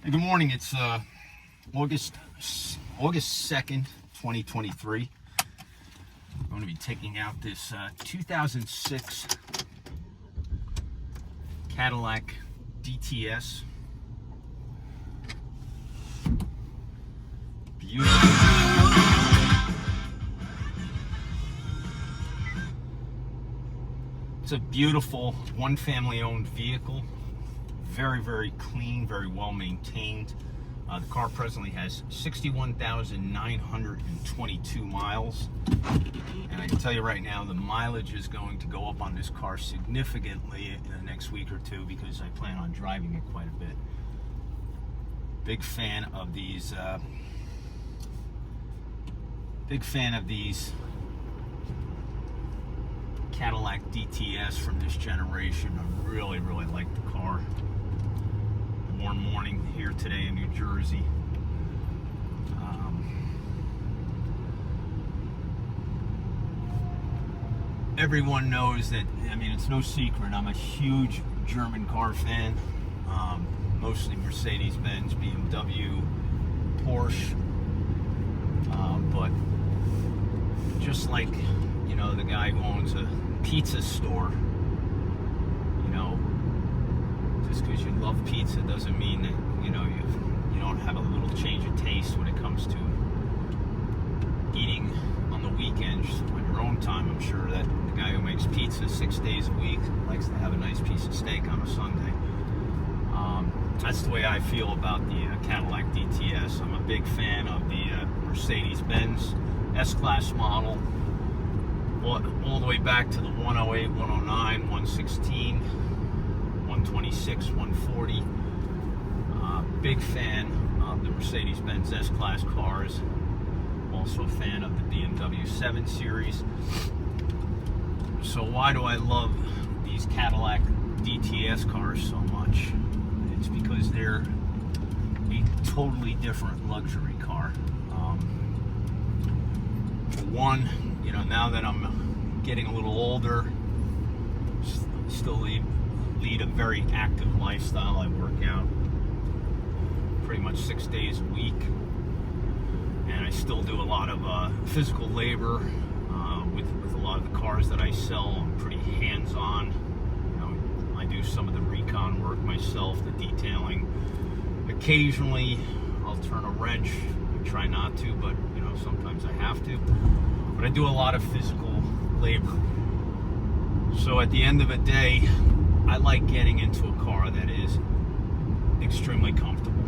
Hey, good morning. It's August 2nd, 2023. I'm going to be taking out this 2006 Cadillac DTS. Beautiful. It's a beautiful one family owned vehicle. Very, very clean, very well maintained. The car presently has 61,922 miles. And I can tell you right now, the mileage is going to go up on this car significantly in the next week or two because I plan on driving it quite a bit. Big fan of these Cadillac DTS from this generation. I really, really like the car. Warm morning here today in New Jersey. Everyone knows that, I mean, it's no secret, I'm a huge German car fan. Mostly Mercedes-Benz, BMW, Porsche. But just like, you know, the guy who owns a pizza store, you know, just because you love pizza doesn't mean that, you know, you don't have a little change of taste when it comes to eating on the weekends on your own time. I'm sure that the guy who makes pizza 6 days a week likes to have a nice piece of steak on a Sunday. That's the way I feel about the Cadillac DTS. I'm a big fan of the Mercedes-Benz S-Class model, all the way back to the 108, 109, 116, 126, 140. Big fan of the Mercedes-Benz S-Class cars. Also a fan of the BMW 7 Series. So why do I love these Cadillac DTS cars so much? It's because they're a totally different luxury car. For one, you know, now that I'm getting a little older, still lead a very active lifestyle. I work out pretty much 6 days a week, and I still do a lot of physical labor with a lot of the cars that I sell. I'm pretty hands-on. You know, I do some of the recon work myself, the detailing. Occasionally, I'll turn a wrench. I try not to, but you know, sometimes I have to. But I do a lot of physical labor. So at the end of the day, I like getting into a car that is extremely comfortable.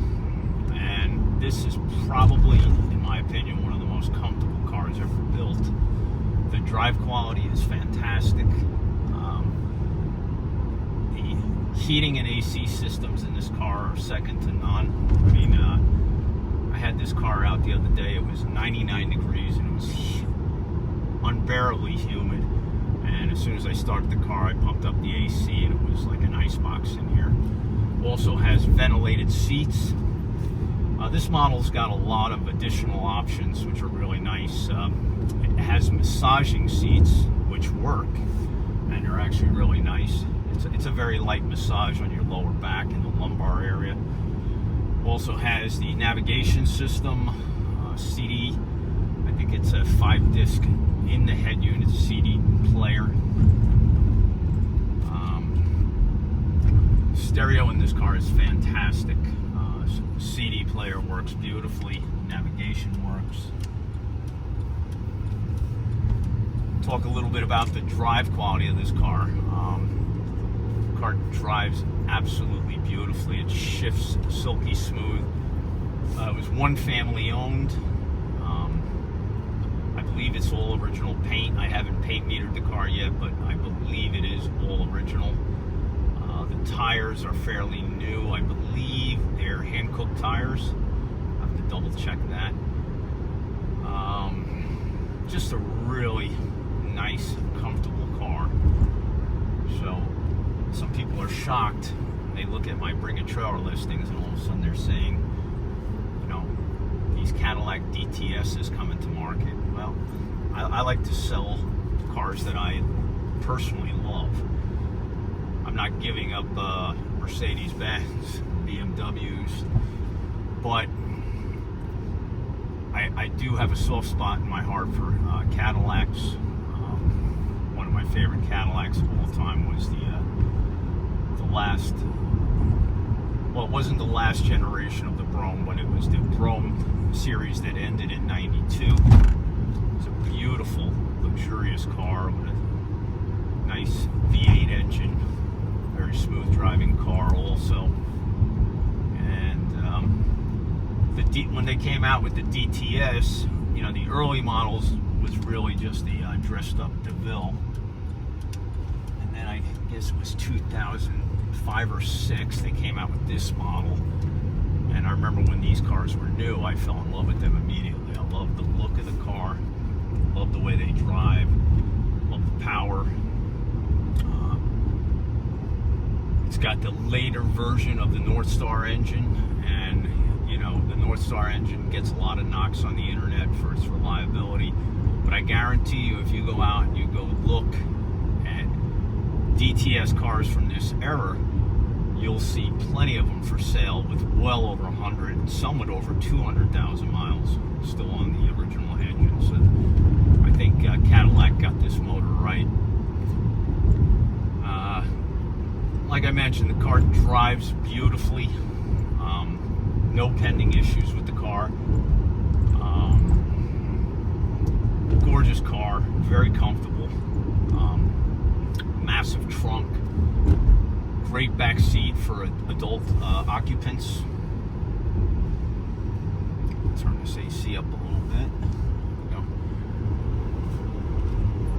And this is probably, in my opinion, one of the most comfortable cars ever built. The drive quality is fantastic. The heating and AC systems in this car are second to none. I mean, I had this car out the other day. It was 99 degrees and it was unbearably humid. And as soon as I started the car, I pumped up the AC and it was like an icebox in here. Also has ventilated seats. This model's got a lot of additional options, which are really nice. It has massaging seats, which work, and they're actually really nice. It's a very light massage on your lower back and the lumbar area. Also has the navigation system, CD. I think it's a 5-disc in the head unit CD player. Stereo in this car is fantastic. CD player works beautifully. Navigation works. Talk a little bit about the drive quality of this car. The car drives absolutely beautifully. It shifts silky smooth. It was one family owned. I believe it's all original paint. I haven't paint metered the car yet, but I believe it is all original. The tires are fairly new. I believe they're hand-cooked tires. I have to double check that. Just a really nice, comfortable car. So some people are shocked. They look at my Bring a Trailer listings and all of a sudden they're saying, you know, these Cadillac DTSs coming to market. Well, I like to sell cars that I personally love. I'm not giving up Mercedes-Benz, BMWs, but I do have a soft spot in my heart for Cadillacs. One of my favorite Cadillacs of all time was the last, well, it wasn't the last generation of the Brougham, but it was the Brougham series that ended in '92. It's a beautiful, luxurious car with a nice V8 engine, very smooth driving car also. When they came out with the DTS, you know, the early models was really just the dressed up DeVille. And then I guess it was 2005 or 6, they came out with this model. And I remember when these cars were new, I fell in love with them immediately. I love the look of the car, love the way they drive, love the power. It's got the later version of the North Star engine, and you know, the North Star engine gets a lot of knocks on the internet for its reliability, but I guarantee you, if you go out and you go look at DTS cars from this era, you'll see plenty of them for sale with well over 100, some with over 200,000 miles still on the original engine. So I think Cadillac got this motor right. Like I mentioned, the car drives beautifully. No pending issues with the car. Gorgeous car, very comfortable. Massive trunk. Great back seat for adult occupants. Turn this AC up a little bit. There we go.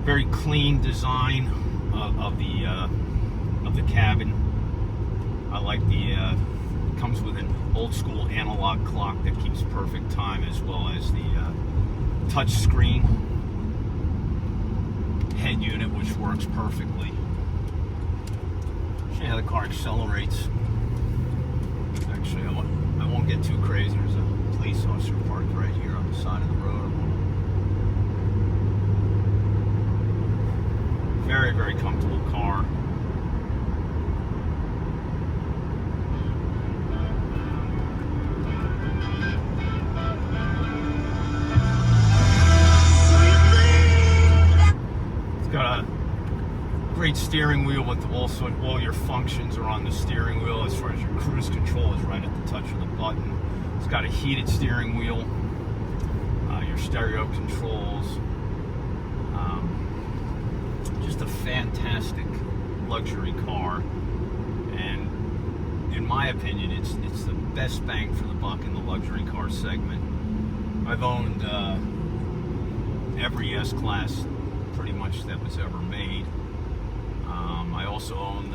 Very clean design of the cabin. I like the comes with an old school analog clock that keeps perfect time, as well as the touch screen head unit, which works perfectly. Show you how the car accelerates. Actually, I won't get too crazy. There's a police officer parked right here on the side of the road. Very, very comfortable car. Great steering wheel with also all your functions are on the steering wheel. As far as your cruise control is right at the touch of the button. It's got a heated steering wheel, your stereo controls. Just a fantastic luxury car, and in my opinion, it's the best bang for the buck in the luxury car segment. I've owned every S-Class pretty much that was ever made. I also own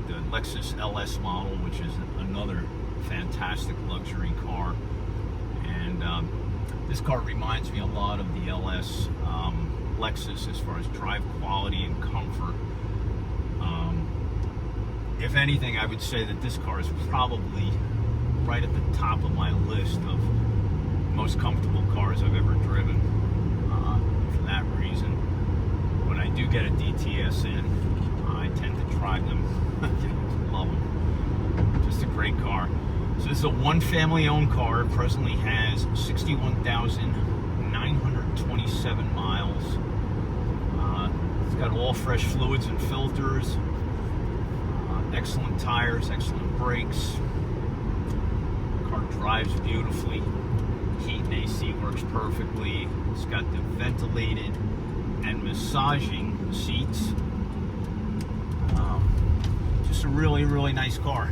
the Lexus LS model, which is another fantastic luxury car. And this car reminds me a lot of the LS Lexus as far as drive quality and comfort. If anything, I would say that this car is probably right at the top of my list of most comfortable cars I've ever driven. For that reason, when I do get a DTS in, I tend to drive them. Love them. Just a great car. So this is a one family owned car. It presently has 61,927 miles. It's got all fresh fluids and filters. Excellent tires, excellent brakes. The car drives beautifully. Heat and AC works perfectly. It's got the ventilated and massaging seats. Just a really, really nice car.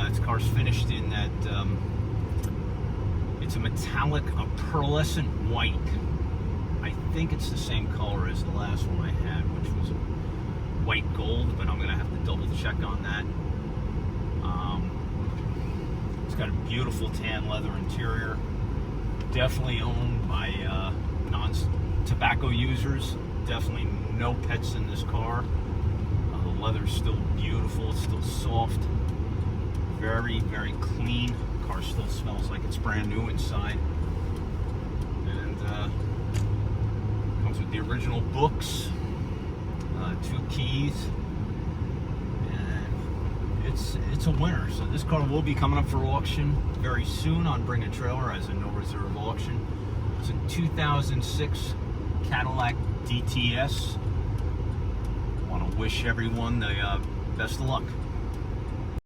This car's finished in that, it's a metallic, a pearlescent white. I think it's the same color as the last one I had, which was white gold, but I'm going to have to double check on that. It's got a beautiful tan leather interior. Definitely owned by non-tobacco users. Definitely no pets in this car. The leather's still beautiful. It's still soft. Very, very clean. The car still smells like it's brand new inside. And comes with the original books, 2 keys, and it's a winner. So this car will be coming up for auction very soon on Bring a Trailer as a no reserve auction. It's a 2006 Cadillac DTS. Want to wish everyone the best of luck.